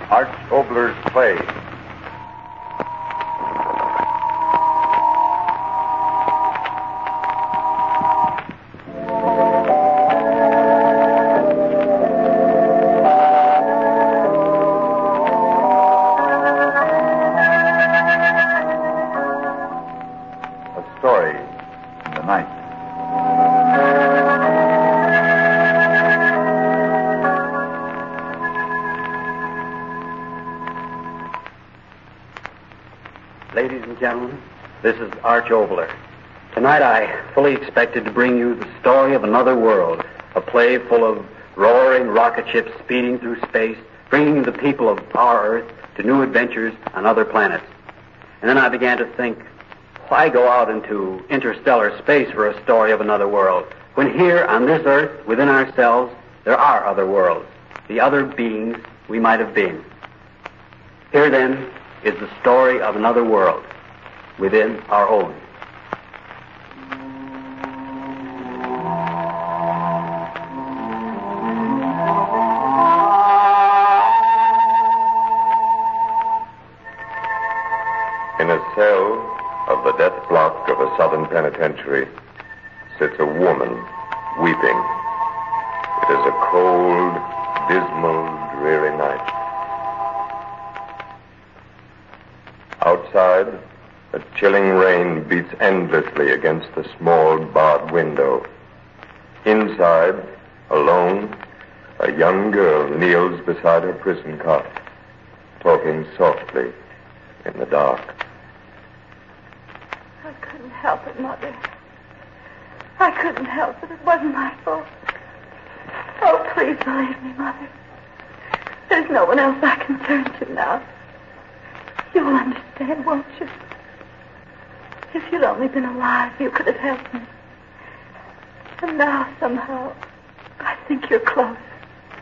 Oboler's play. A story in the night. Ladies and gentlemen, this is Oboler. Tonight I fully expected to bring you the story of another world, a play full of roaring rocket ships speeding through space, bringing the people of our Earth to new adventures on other planets. And then I began to think, why go out into interstellar space for a story of another world, when here on this Earth, within ourselves, there are other worlds, the other beings we might have been. Here then is the story of another world within our own. In a cell of the death block of a southern penitentiary sits a woman weeping. It is a cold, dismal, dreary night. Outside, a chilling rain beats endlessly against the small barred window. Inside, alone, a young girl kneels beside her prison cot, talking softly in the dark. I couldn't help it, Mother. I couldn't help it. It wasn't my fault. Oh, please believe me, Mother. There's no one else I can turn to now. You'll understand, won't you? If you'd only been alive, you could have helped me. And now, somehow, I think you're close,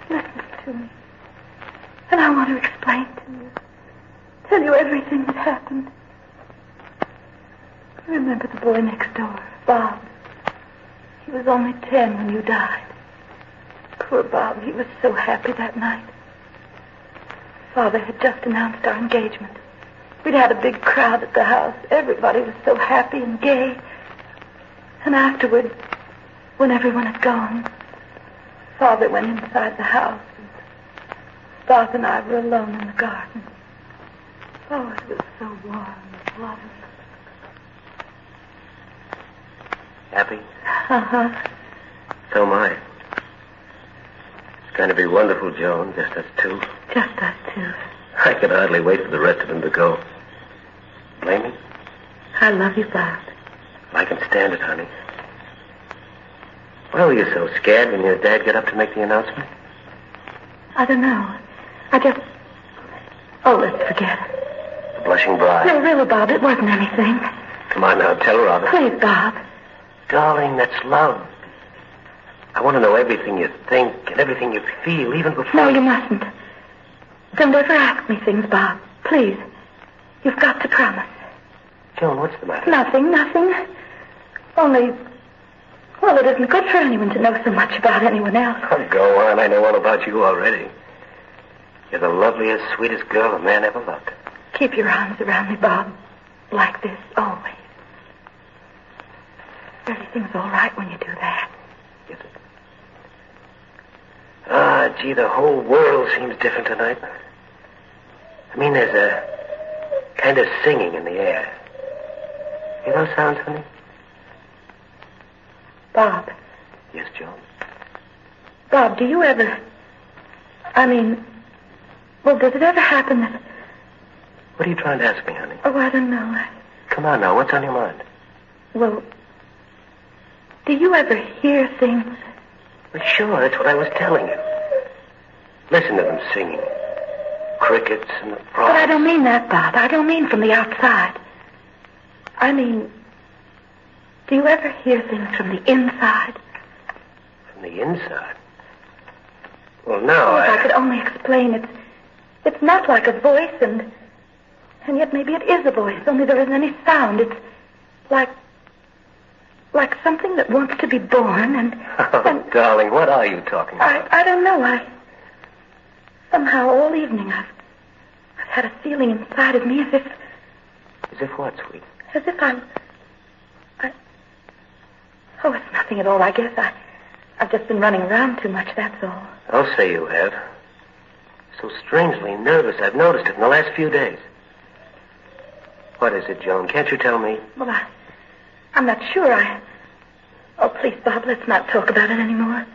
listening to me. And I want to explain to you, tell you everything that happened. Remember the boy next door, Bob? He was only 10 when you died. Poor Bob, he was so happy that night. Father had just announced our engagement. We'd had a big crowd at the house. Everybody was so happy and gay. And afterward, when everyone had gone, Father went inside the house, and Bob and I were alone in the garden. Oh, it was so warm and lovely. Happy? Uh-huh. So am I. It's going to be wonderful, Joan, just us two. Just us two. I could hardly wait for the rest of them to go. Blame me? I love you, Bob. I can stand it, honey. Why were you so scared when your dad got up to make the announcement? I don't know. Let's forget it. The blushing bride. No, really, Bob, it wasn't anything. Come on now, tell her, Robert. Please, Bob. Darling, that's love. I want to know everything you think and everything you feel, even before... No, you mustn't. Don't ever ask me things, Bob. Please. You've got to promise. Joan, what's the matter? Nothing. Only, well, it isn't good for anyone to know so much about anyone else. Oh, go on. I know all about you already. You're the loveliest, sweetest girl a man ever loved. Keep your arms around me, Bob. Like this, always. Everything's all right when you do that. Is it? Ah, gee, the whole world seems different tonight. I mean, there's a kind of singing in the air. Hear those sounds, honey? Bob. Yes, Joan? Bob, do you ever... does it ever happen that... What are you trying to ask me, honey? Oh, I don't know. Come on now, what's on your mind? Well, do you ever hear things? Well, sure, that's what I was telling you. Listen to them singing. Crickets and the frogs. But I don't mean that, Bob. I don't mean from the outside. I mean, do you ever hear things from the inside? From the inside? Well, no, If I could only explain, it's not like a voice, and yet maybe it is a voice, only there isn't any sound. It's like something that wants to be born, and... Oh, darling, what are you talking about? I don't know. Somehow all evening had a feeling inside of me as if... As if what, sweet? As if I... Oh, it's nothing at all, I guess. I've just been running around too much, that's all. I'll say you have. So strangely nervous, I've noticed it in the last few days. What is it, Joan? Can't you tell me? Well, I'm not sure. Oh, please, Bob, let's not talk about it anymore.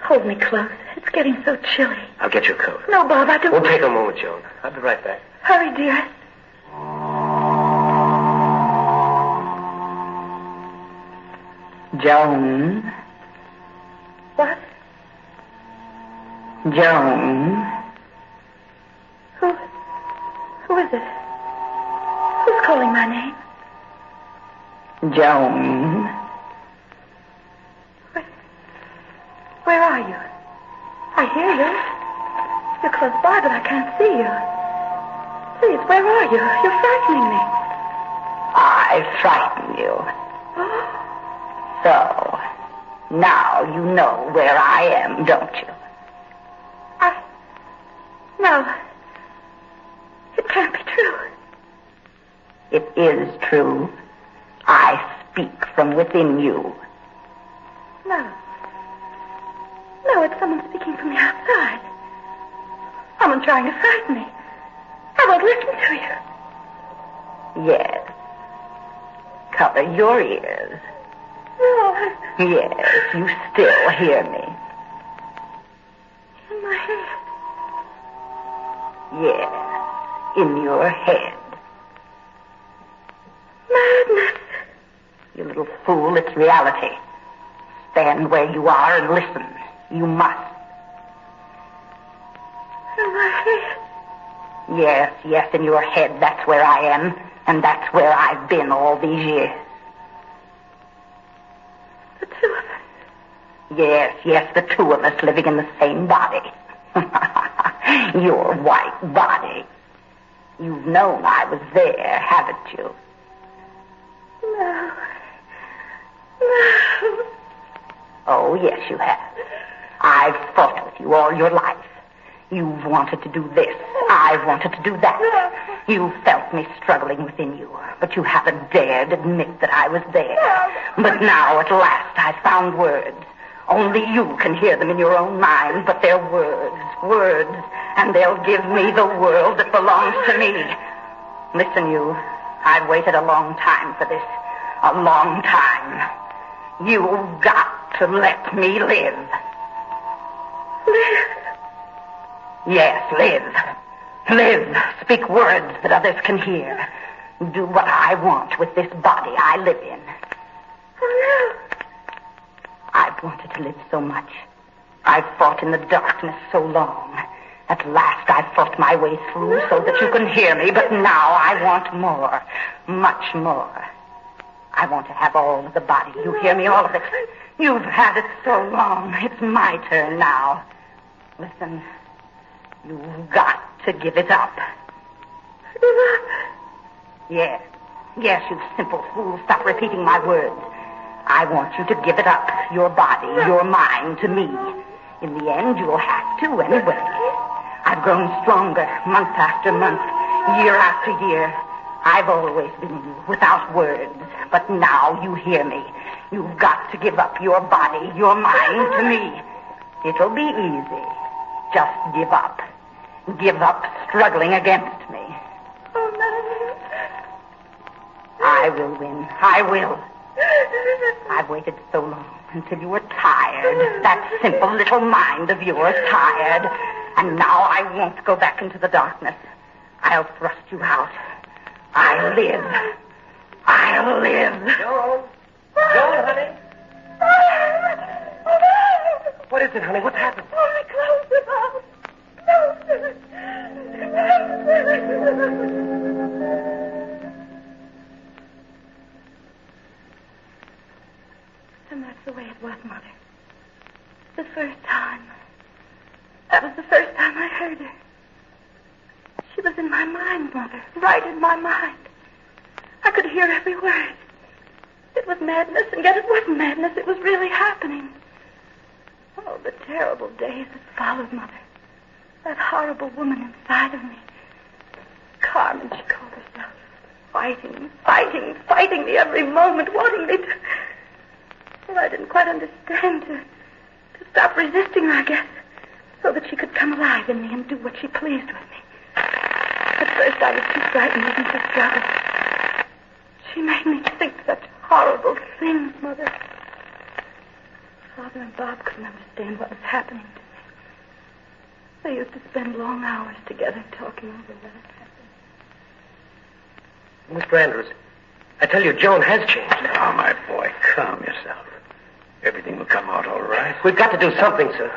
Hold me close. It's getting so chilly. I'll get your coat. No, Bob, I don't... Won't take a moment, Joan. I'll be right back. Hurry, dearest. Joan. What? Joan. Who is it? Who's calling my name? Joan. Where are you? I hear you. You're close by, but I can't see you. Please, where are you? You're frightening me. I frighten you. So, now you know where I am, don't you? No. It can't be true. It is true. I speak from within you. No, it's someone speaking from the outside. Someone trying to frighten me. I won't listen to you. Yes. Cover your ears. No. Yes, you still hear me. In my head. Yes, in your head. Madness. You little fool, it's reality. Stand where you are and listen. You must. In my head. Yes, in your head. That's where I am. And that's where I've been all these years. The two of us. Yes, the two of us living in the same body. Your white body. You've known I was there, haven't you? No. Oh, yes, you have. I've fought with you all your life. You've wanted to do this. I've wanted to do that. You've felt me struggling within you, but you haven't dared admit that I was there. But now, at last, I've found words. Only you can hear them in your own mind, but they're words, and they'll give me the world that belongs to me. Listen, you, I've waited a long time for this. A long time. You've got to let me live. Live? Yes, live. Live. Speak words that others can hear. Do what I want with this body I live in. Oh, no. I've wanted to live so much. I've fought in the darkness so long. At last I've fought my way through so that you can hear me, but now I want more. Much more. I want to have all of the body. You hear me? All of it. You've had it so long. It's my turn now. Listen. You've got to give it up. Give up? Yes, you simple fool. Stop repeating my words. I want you to give it up. Your body, your mind, to me. In the end, you'll have to anyway. I've grown stronger, month after month, year after year. I've always been you, without words. But now you hear me. You've got to give up your body, your mind to me. It'll be easy. Just give up. Give up struggling against me. Oh, no. I will win. I will. I've waited so long until you were tired. That simple little mind of yours tired. And now I won't go back into the darkness. I'll thrust you out. I'll live. I'll live. Joan, honey. What is it, honey? What's happened? Oh, my clothes are off. And that's the way it was, Mother. The first time. That was the first time I heard her. She was in my mind, Mother. Right in my mind. I could hear every word. It was madness, and yet it wasn't madness. It was really happening. Oh, the terrible days that followed, Mother. That horrible woman inside of me. Carmen, she called herself. Fighting me every moment, wanting me to... Well, I didn't quite understand. To stop resisting her, I guess, so that she could come alive in me and do what she pleased with me. At first, I was too frightened even to struggle. She made me think such horrible things, Mother. Father and Bob couldn't understand what was happening to me. They used to spend long hours together talking over what had happened. Mr. Andrews, I tell you, Joan has changed. Now, my boy, calm yourself. Everything will come out all right. We've got to do something, sir.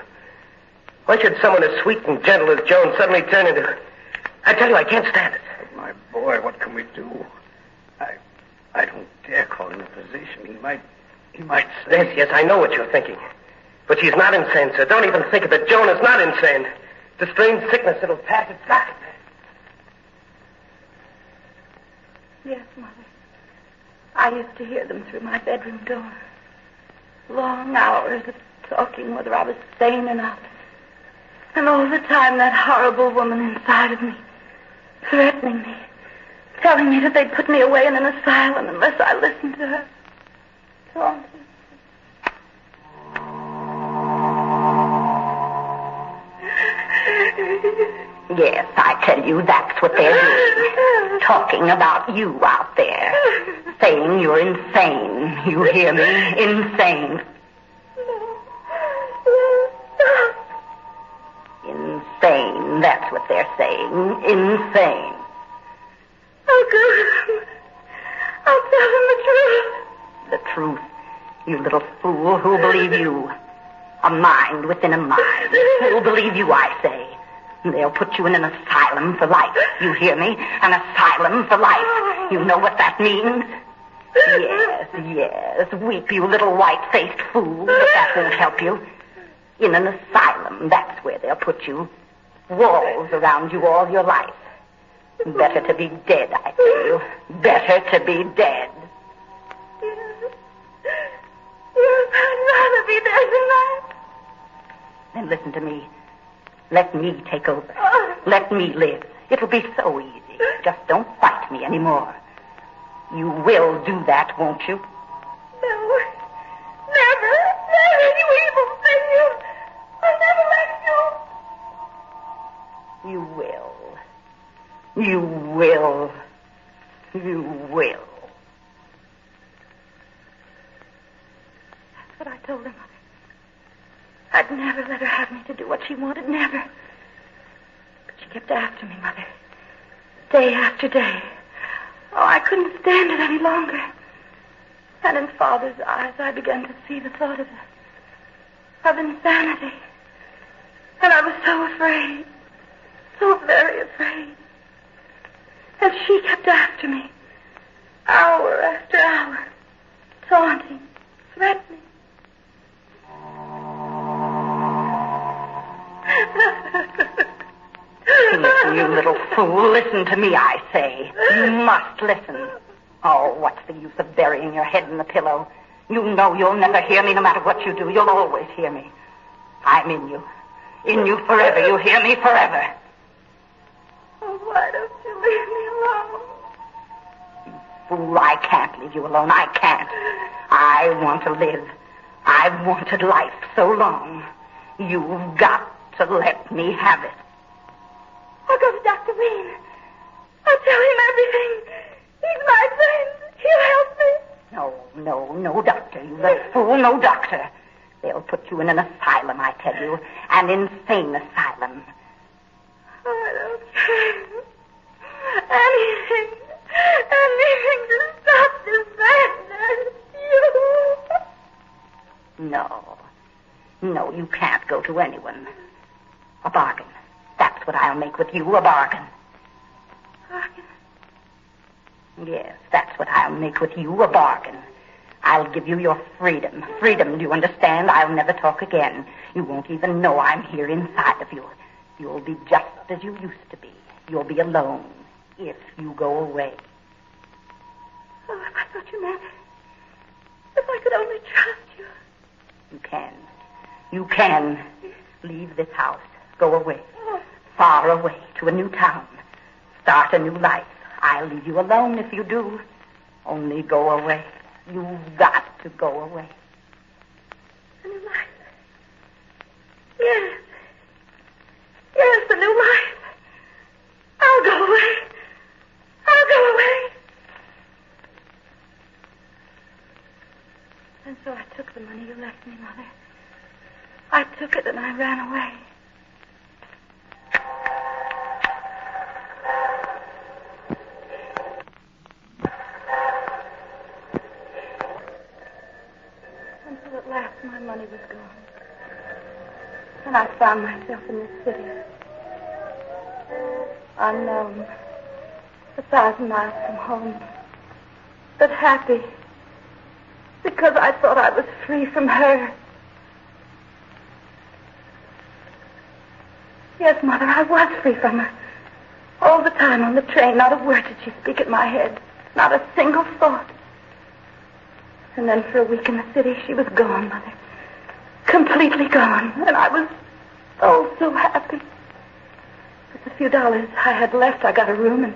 Why should someone as sweet and gentle as Joan suddenly turn into... I tell you, I can't stand it. But my boy, what can we do? I don't dare call him a physician. He might say... Yes, I know what you're thinking. But she's not insane, sir. Don't even think of it. Joan is not insane. It's a strange sickness. It'll pass. It's got to. Yes, Mother. I used to hear them through my bedroom door. Long hours of talking whether I was sane or not. And all the time that horrible woman inside of me, threatening me, telling me that they'd put me away in an asylum unless I listened to her. Taunting. Yes, I tell you, that's what they're doing. Talking about you out there. Saying you're insane. You hear me? Insane. Insane, that's what they're saying. Insane. I'll go to them. I'll tell them the truth. The truth? You little fool. Who'll believe you? A mind within a mind. Who'll believe you, I say? They'll put you in an asylum for life. You hear me? An asylum for life. You know what that means? Yes. Weep, you little white-faced fool. But that won't help you. In an asylum, that's where they'll put you. Walls around you all your life. Better to be dead, I tell you. Better to be dead. Yes, I'd rather be dead than that. Then listen to me. Let me take over. Let me live. It'll be so easy. Just don't fight me anymore. You will do that, won't you? No. Never, you evil thing. I'll never let you. You will. You will. You will. That's what I told her, Mother. I'd never let her have me to do what she wanted, never. But she kept after me, Mother. Day after day. Oh, I couldn't stand it any longer. And in Father's eyes, I began to see the thought of insanity. And I was so afraid. So very afraid. And she kept after me. Hour after hour. Taunting. Threatening. Listen, you little fool. Listen to me, I say. You must listen. Oh, what's the use of burying your head in the pillow? You know you'll never hear me no matter what you do. You'll always hear me. I'm in you. In you forever. You hear me forever. Oh, why don't you leave me alone? You fool, I can't leave you alone. I can't. I want to live. I've wanted life so long. You've got to let me have it. I'll go to Dr. Wayne. I'll tell him everything. He's my friend. He'll help me. No, doctor. You little fool, no doctor. They'll put you in an asylum, I tell you. An insane asylum. I don't care. Anything to stop this madness. No, you can't go to anyone. A bargain. That's what I'll make with you, a bargain. Bargain? Yes, that's what I'll make with you, a bargain. I'll give you your freedom. Freedom, do you understand? I'll never talk again. You won't even know I'm here inside of you. You'll be just as you used to be. You'll be alone if you go away. Oh, I thought you meant if I could only trust you. You can. Leave this house. Go away. Far away to a new town. Start a new life. I'll leave you alone if you do. Only go away. You've got to go away. A new life. Yes. Yes, a new life. I'll go away. I'll go away. And so I took the money you left me, Mother. I took it and I ran away. Until at last my money was gone. And I found myself in this city. Unknown. 1,000 miles from home. But happy. Because I thought I was free from her. Yes, Mother, I was free from her. All the time on the train, not a word did she speak at my head. Not a single thought. And then for a week in the city, she was gone, Mother. Completely gone. And I was, so happy. With the few dollars I had left, I got a room, and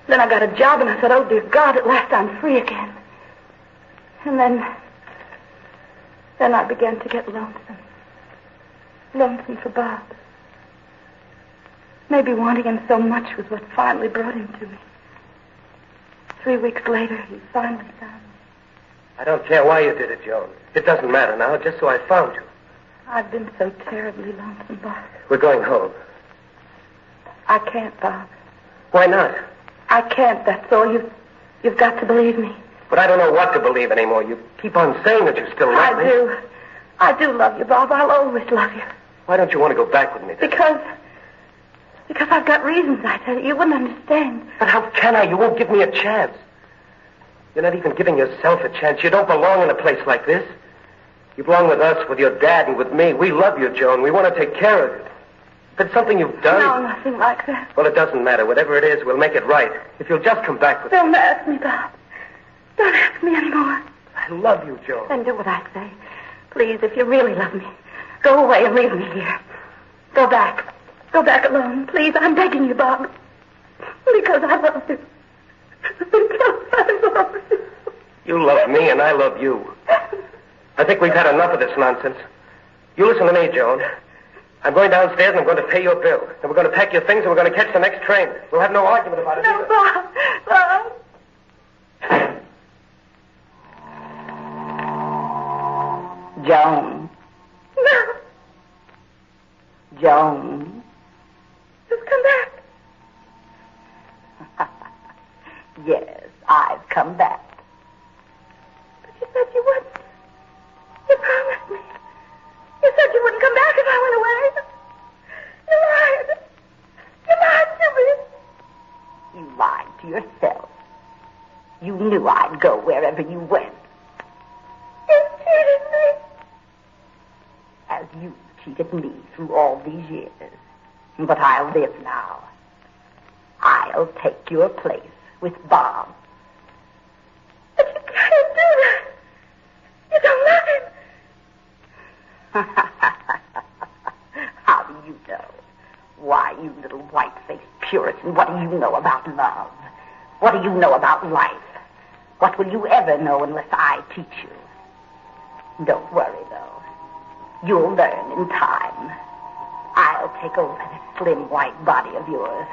then I got a job, and I said, oh, dear God, at last I'm free again. And then I began to get lonesome. Lonesome for Bob. Maybe wanting him so much was what finally brought him to me. 3 weeks later, he finally found me. I don't care why you did it, Joan. It doesn't matter now, just so I found you. I've been so terribly lonesome, Bob. We're going home. I can't, Bob. Why not? I can't, that's all. You've got to believe me. But I don't know what to believe anymore. You keep on saying that you still love me. I do love you, Bob. I'll always love you. Why don't you want to go back with me then? Because I've got reasons, I tell you. You wouldn't understand. But how can I? You won't give me a chance. You're not even giving yourself a chance. You don't belong in a place like this. You belong with us, with your dad, and with me. We love you, Joan. We want to take care of you. If it's something you've done... No, nothing like that. Well, it doesn't matter. Whatever it is, we'll make it right. If you'll just come back with me. Don't ask me, Bob. Don't ask me anymore. I love you, Joan. Then do what I say. Please, if you really love me, go away and leave me here. Go back. Go back alone. Please, I'm begging you, Bob. Because I love you. Because I love you. You love me and I love you. I think we've had enough of this nonsense. You listen to me, Joan. I'm going downstairs and I'm going to pay your bill. And we're going to pack your things and we're going to catch the next train. We'll have no argument about it No, either. Bob. Bob. Joan. No. Joan. You've come back. Yes, I've come back. But you said you wouldn't. You promised me. You said you wouldn't come back if I went away. You lied. You lied to me. You lied to yourself. You knew I'd go wherever you went. You cheated me. As you cheated me through all these years. But I'll live now. I'll take your place with Bob. But you can't do that. You don't love him. How do you know? Why, you little white-faced Puritan, what do you know about love? What do you know about life? What will you ever know unless I teach you? Don't worry, though. You'll learn in time. I'll take over this slim white body of yours.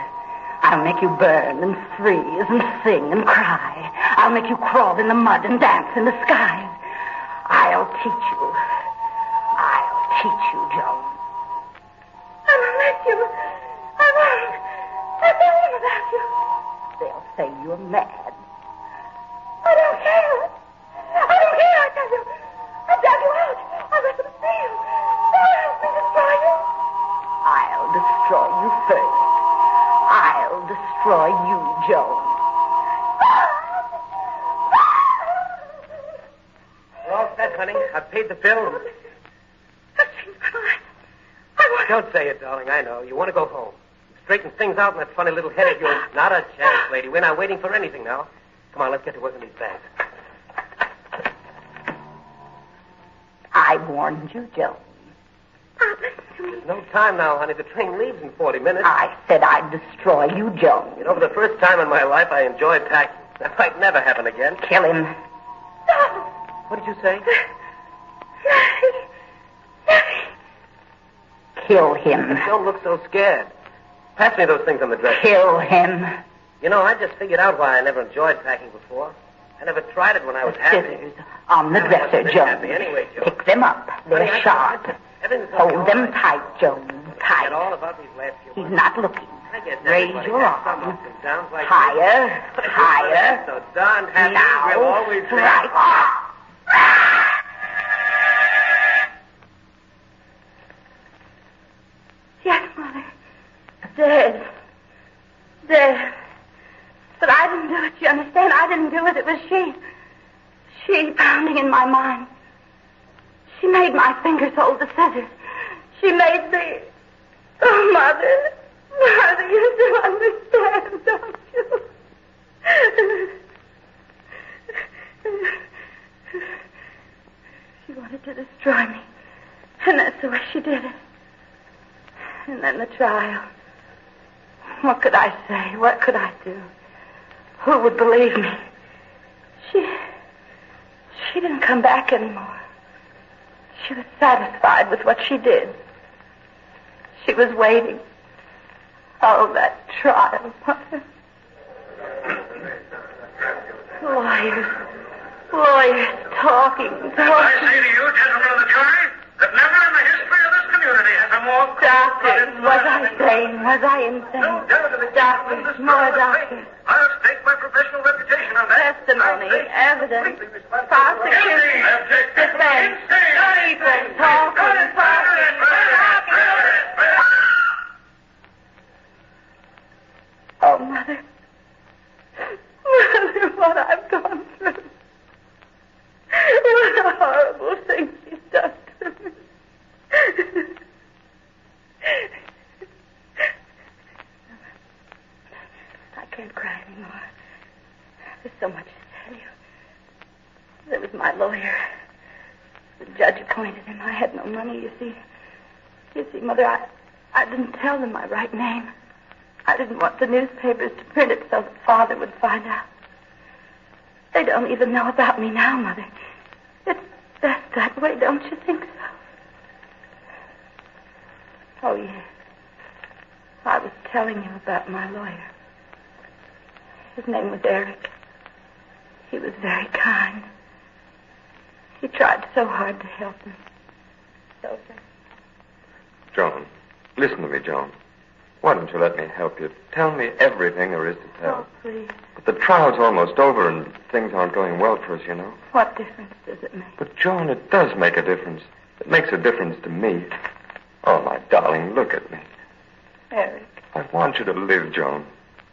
I'll make you burn and freeze and sing and cry. I'll make you crawl in the mud and dance in the skies. I'll teach you. I'll teach you, Joan. I won't let you. I won't. I don't without you. They'll say you're mad. I don't care. I don't care, I tell you. I'll drag you out. I'll let them see you. They'll help me destroy you. I'll destroy you first. I'll destroy you, Joan. We're all set, honey. I've paid the bill. That seems fine. I want... Don't say it, darling. I know. You want to go home. Straighten things out in that funny little head of yours. Not a chance, lady. We're not waiting for anything now. Come on, let's get to work on these bags. I warned you, Joan. Papa. to me? There's no time now, honey. The train leaves in 40 minutes. I said I'd destroy you, Joan. You know, for the first time in my life, I enjoyed packing. That might never happen again. Kill him. No. What did you say? Kill him. Don't look so scared. Pass me those things on the dresser. Kill him. You know, I just figured out why I never enjoyed packing before. I never tried it when I was happy. Scissors on the dresser, Joan. Anyway, Joan. Pick them up. They're Honey, sharp. Hold them tight, Joan. Tight. All about these last few He's months. not looking. Raise your arm. Like Higher. Higher. So darn happy. Now. We'll always Right. Yes, Mother. Dead. Dead. But I didn't do it, you understand? I didn't do it. It was she. She pounding in my mind. She made my fingers hold the scissors. She made the... Oh, Mother. Mother, you do understand, don't you? She wanted to destroy me. And that's the way she did it. And then the trial. What could I say? What could I do? Who would believe me? She didn't come back anymore. She was satisfied with what she did. She was waiting. Oh, that trial, Mother. Lawyers talking. I say to you, gentlemen of the jury, that never in the history of this community has a more... Doctors, was I sane? Was I insane? Doctors, more doctors. I'll stake my professional reputation on that. Testimony, evidence, prosecution, defense, people talking. Oh, Mother. Mother, what I've gone through. What a horrible thing she's done to me. I can't cry anymore. There's so much to tell you. There was my lawyer. The judge appointed him. I had no money, you see. You see, Mother, I didn't tell them my right name. I didn't want the newspapers to print it so that Father would find out. They don't even know about me now, Mother. It's best that way, don't you think so? Oh, yes. I was telling you about my lawyer. His name was Eric. He was very kind. He tried so hard to help me. So, Joan, listen to me, Joan. Why don't you let me help you? Tell me everything there is to tell. Oh, please. But the trial's almost over and things aren't going well for us, you know. What difference does it make? But, Joan, it does make a difference. It makes a difference to me. Oh, my darling, look at me. Eric. I want you to live, Joan.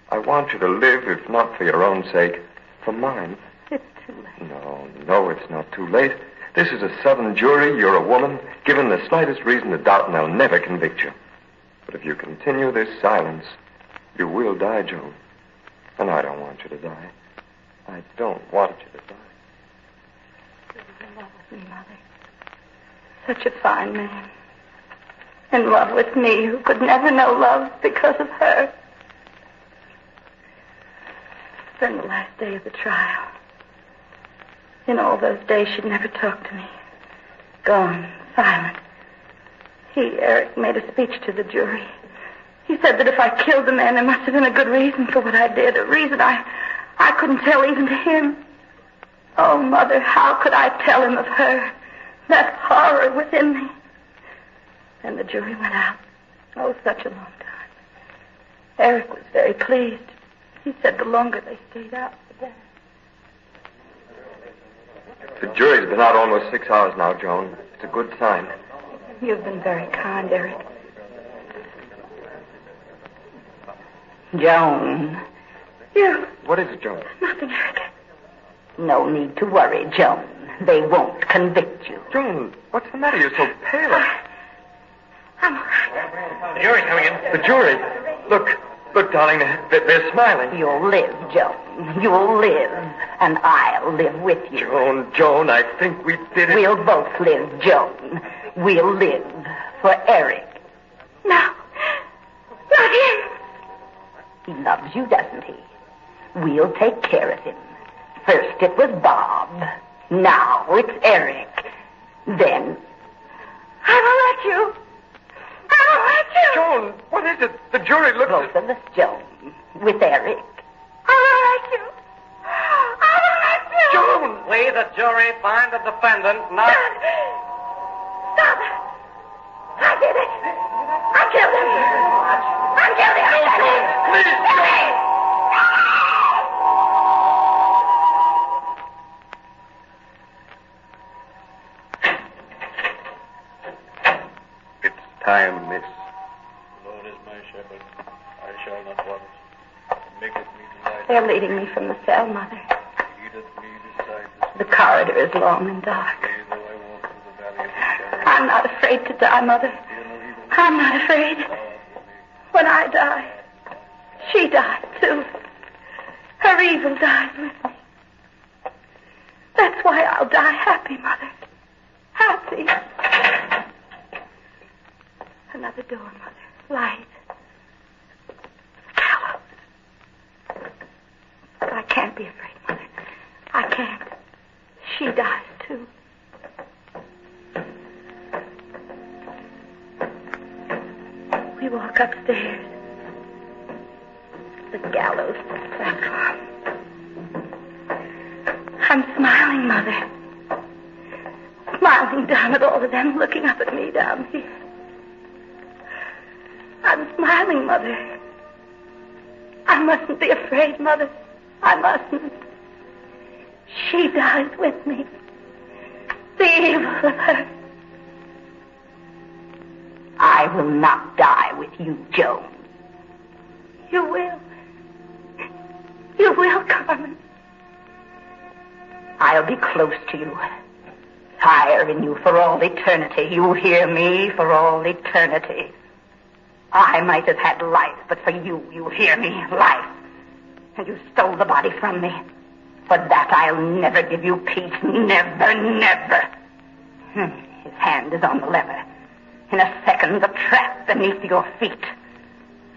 I want you to live, if not for your own sake, for mine. It's too late. No, it's not too late. This is a Southern jury. You're a woman. Given the slightest reason to doubt, and they'll never convict you. But if you continue this silence, you will die, Joan. And I don't want you to die. I don't want you to die. He was in love with me, Mother. Such a fine man. In love with me, who could never know love because of her. Then the last day of the trial. In all those days, she'd never talked to me. Gone, silent. Eric, made a speech to the jury. He said that if I killed the man, there must have been a good reason for what I did, a reason I couldn't tell even to him. Oh, Mother, how could I tell him of her? That horror within me. And the jury went out. Oh, such a long time. Eric was very pleased. He said the longer they stayed out, the better. The jury's been out almost 6 hours now, Joan. It's a good sign. You've been very kind, Eric. Joan. You. What is it, Joan? Nothing, Eric. No need to worry, Joan. They won't convict you. Joan, what's the matter? You're so pale. I'm all right. The jury's coming in. The jury. Look, darling, they're smiling. You'll live, Joan. You'll live. And I'll live with you. Joan, I think we did it. We'll both live, Joan. We'll live for Eric Not him. He loves you, doesn't he? We'll take care of him. First it was Bob. Now it's Eric. Then... I won't let you. I won't let you. Joan, what is it? The jury looks both of us, Joan, with Eric. I won't let you. I won't let you. Joan! We, the jury, find the defendant not... Stop. I did it. I killed him. I killed him. No, Joan, please, Joan. Time, miss. Lord is my shepherd. I shall not want. Maketh me to lie. They're leading me from the cell, Mother. Leadeth me beside The corridor is long and dark. way, though I walk through the valley of the shadow. I'm not afraid to die, Mother. I'm not afraid. When I die, she dies, too. Her evil dies with me. That's why I'll die happy, Mother. Happy. Another door, Mother. Light. Gallows. I can't be afraid, Mother. I can't. She dies, too. We walk upstairs. The gallows platform. I'm smiling, Mother. Smiling down at all of them looking up at me down here. I'm smiling, Mother. I mustn't be afraid, Mother. I mustn't. She dies with me. The evil of her. I will not die with you, Joan. You will. You will, Carmen. I'll be close to you. Fire in you for all eternity. You hear me? For all eternity. I might have had life, but for you hear me, life. And you stole the body from me. For that I'll never give you peace. Never, never. His hand is on the lever. In a second, the trap beneath your feet.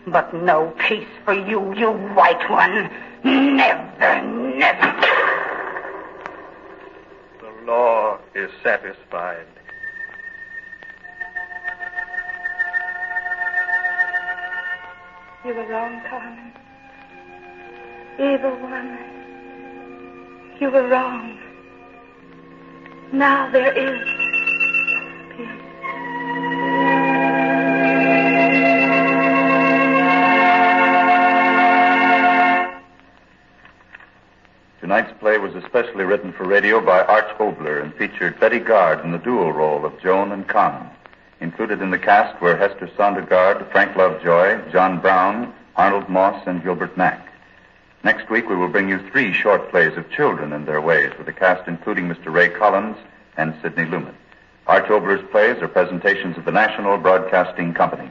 But no peace for you, you white one. Never, never. The law is satisfied. You were wrong, Carmen. Evil one. You were wrong. Now there is peace. Tonight's play was especially written for radio by Arch Oboler and featured Betty Gard in the dual role of Joan and Con. Included in the cast were Hester Sondergaard, Frank Lovejoy, John Brown, Arnold Moss, and Gilbert Mack. Next week, we will bring you 3 short plays of children and their ways, with a cast including Mr. Ray Collins and Sidney Lumet. Arch Oboler's plays are presentations of the National Broadcasting Company.